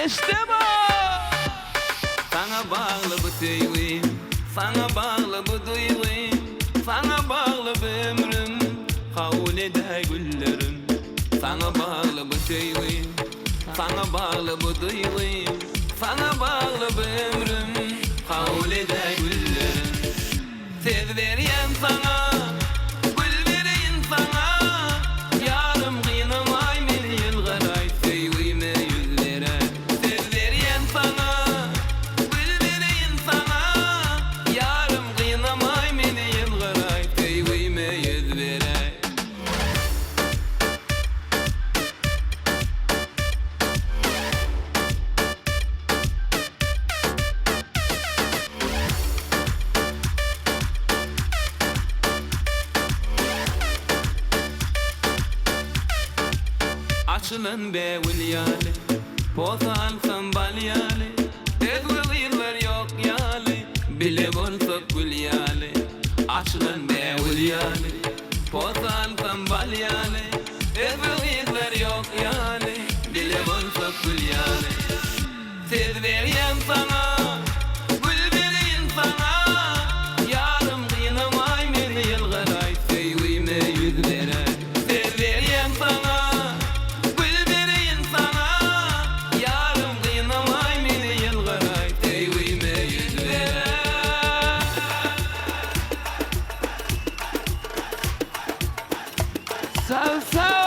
İşte bu. Sana bağlı bu tüyüm, sana bağlı bu duyğum, sana bağlı bu ömrüm, havlede güllerim. Sana bağlı bu tüyüm, sana bağlı bu duyğum, sana bağlı bu ömrüm, havlede güllerim. Söz vereyim sana, gül vereyim sana, yarım kıynamay meni yılgaray tüyüme yüz vere. Söz vereyim sana, gül vereyim sana, yarım kıynamay meni yılgaray tüyüme yüz vere. Açılın be ulyali, pozan sambalyali, ezgil yıllar yok yali, bile bolsak ulyali. Açılın be ulyali, pozan sambalyali, ezgil yıllar yok yali, bile bolsak ulyali. Söz vereyim sana, gül vereyim sana, yarım kıynamay meni yılgaray tüyüme yüz vere. Söz vereyim sana, Sağ